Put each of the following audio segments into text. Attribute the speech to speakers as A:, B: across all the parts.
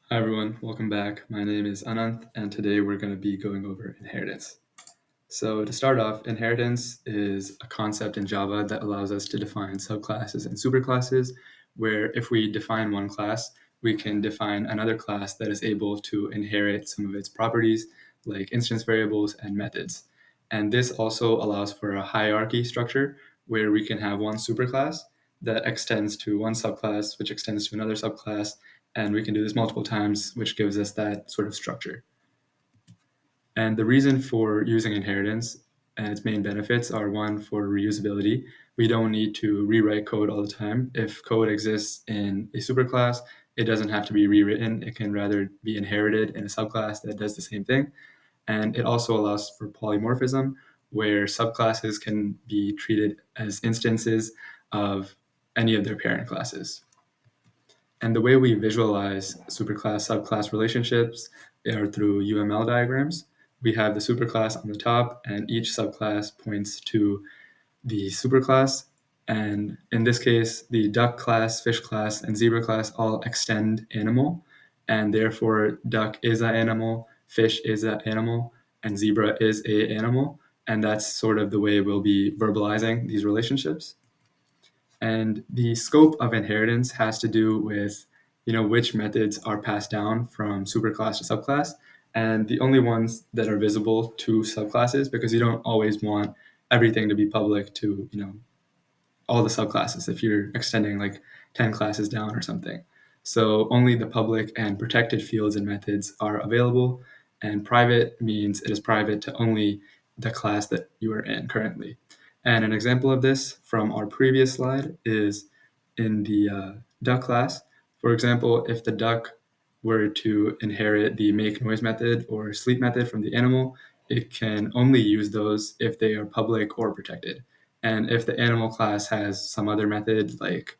A: Hi everyone, welcome back. My name is Anant, and today we're going to be going over inheritance. So to start off, inheritance is a concept in Java that allows us to define subclasses and superclasses, where if we define one class, we can define another class that is able to inherit some of its properties, like instance variables and methods. And this also allows for a hierarchy structure, where we can have one superclass that extends to one subclass, which extends to another subclass, and we can do this multiple times, which gives us that sort of structure. And the reason for using inheritance and its main benefits are one, for reusability. We don't need to rewrite code all the time. If code exists in a superclass, it doesn't have to be rewritten. It can rather be inherited in a subclass that does the same thing. And it also allows for polymorphism, where subclasses can be treated as instances of any of their parent classes. And the way we visualize superclass subclass relationships are through UML diagrams. We have the superclass on the top, and each subclass points to the superclass. And in this case, the duck class, fish class, and zebra class all extend animal, and therefore duck is an animal, fish is an animal, and zebra is a animal. And that's sort of the way we'll be verbalizing these relationships. And the scope of inheritance has to do with, which methods are passed down from superclass to subclass, and the only ones that are visible to subclasses, because you don't always want everything to be public to, all the subclasses if you're extending like 10 classes down or something. So only the public and protected fields and methods are available, and private means it is private to only the class that you are in currently. And an example of this from our previous slide is in the duck class. For example, if the duck were to inherit the make noise method or sleep method from the animal, it can only use those if they are public or protected. And if the animal class has some other method, like,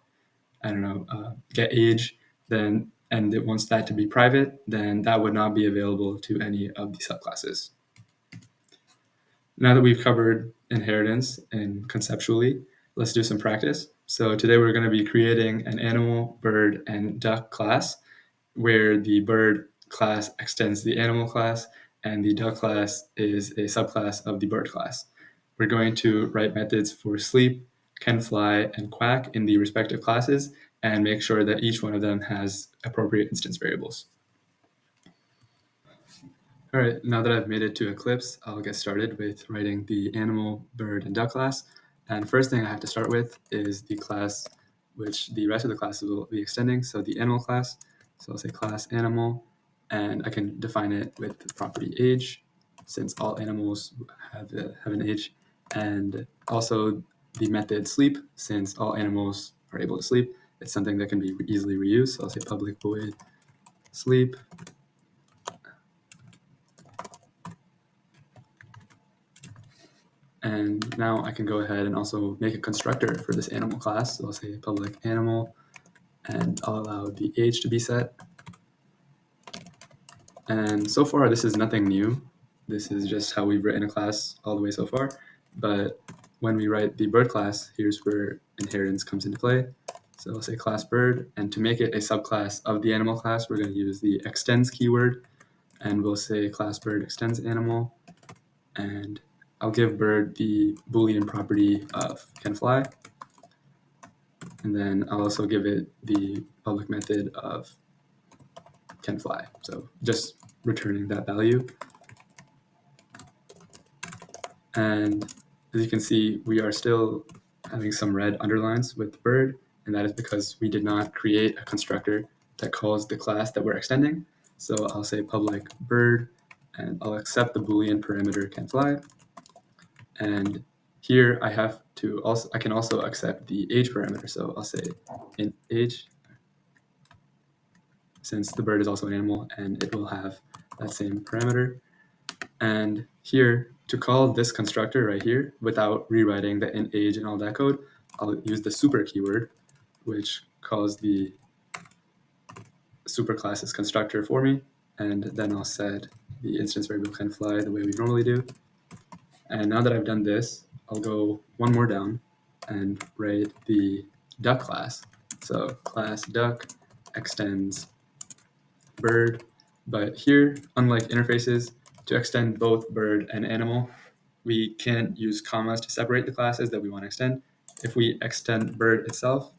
A: I don't know, get age, then and it wants that to be private, then that would not be available to any of the subclasses. Now that we've covered inheritance and conceptually, let's do some practice. So today we're going to be creating an animal, bird, and duck class, where the bird class extends the animal class and the duck class is a subclass of the bird class. We're going to write methods for sleep, can fly, and quack in the respective classes and make sure that each one of them has appropriate instance variables. All right, now that I've made it to Eclipse, I'll get started with writing the animal, bird, and duck class. And first thing I have to start with is the class which the rest of the classes will be extending, so the animal class. So I'll say class animal, and I can define it with the property age, since all animals have an age, and also the method sleep, since all animals are able to sleep. It's something that can be easily reused, so I'll say public void sleep. And now I can go ahead and also make a constructor for this animal class. So I'll say public animal, and I'll allow the age to be set. And so far, this is nothing new. This is just how we've written a class all the way so far. But when we write the bird class, here's where inheritance comes into play. So I'll say class bird, and to make it a subclass of the animal class, we're going to use the extends keyword, and we'll say class bird extends animal, and I'll give bird the Boolean property of can fly, and then I'll also give it the public method of can fly. So just returning that value. And as you can see, we are still having some red underlines with bird, and that is because we did not create a constructor that calls the class that we're extending. So I'll say public bird, and I'll accept the Boolean parameter can fly. And here I can also accept the age parameter. So I'll say int age, since the bird is also an animal and it will have that same parameter. And here, to call this constructor right here without rewriting the int age and all that code, I'll use the super keyword, which calls the superclass's constructor for me. And then I'll set the instance variable can fly the way we normally do. And now that I've done this, I'll go one more down and write the duck class. So class duck extends bird, but here, unlike interfaces, to extend both bird and animal, we can't use commas to separate the classes that we want to extend. If we extend bird itself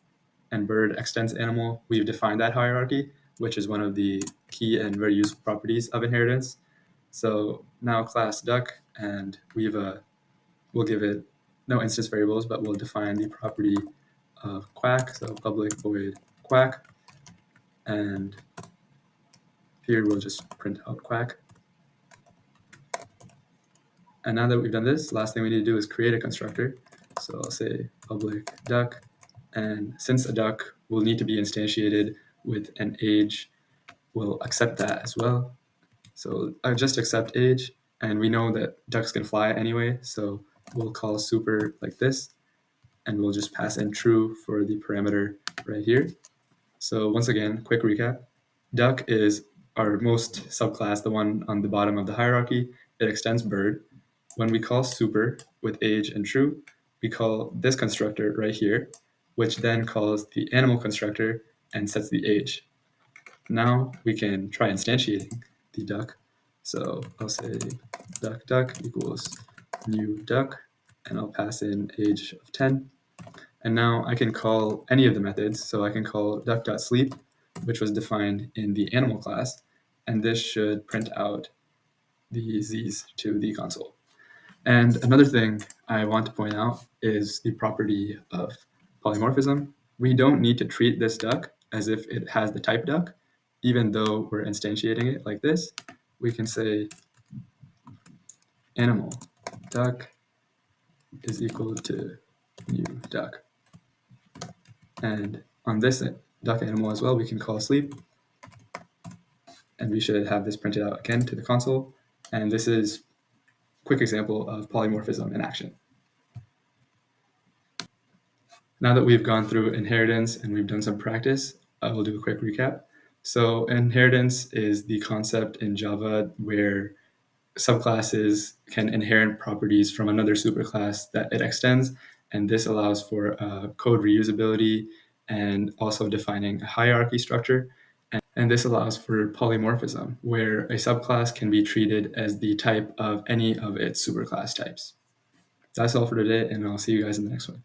A: and bird extends animal, we've defined that hierarchy, which is one of the key and very useful properties of inheritance. So now class duck, and we'll give it no instance variables, but we'll define the property of quack, so public void quack, and here we'll just print out quack. And now that we've done this, last thing we need to do is create a constructor. So I'll say public duck, and since a duck will need to be instantiated with an age, we'll accept that as well. So I just accept age, and we know that ducks can fly anyway, so we'll call super like this, and we'll just pass in true for the parameter right here. So once again, quick recap. Duck is our most subclass, the one on the bottom of the hierarchy. It extends bird. When we call super with age and true, we call this constructor right here, which then calls the animal constructor and sets the age. Now we can try instantiating the duck. So I'll say duck equals new duck, and I'll pass in age of 10. And now I can call any of the methods. So I can call duck.sleep, which was defined in the animal class, and this should print out the z's to the console. And another thing I want to point out is the property of polymorphism. We don't need to treat this duck as if it has the type duck, even though we're instantiating it like this. We can say animal duck is equal to new duck. And on this duck animal as well, we can call sleep, and we should have this printed out again to the console. And this is a quick example of polymorphism in action. Now that we've gone through inheritance and we've done some practice, I will do a quick recap. So inheritance is the concept in Java where subclasses can inherit properties from another superclass that it extends, and this allows for code reusability and also defining a hierarchy structure. And this allows for polymorphism, where a subclass can be treated as the type of any of its superclass types. That's all for today, and I'll see you guys in the next one.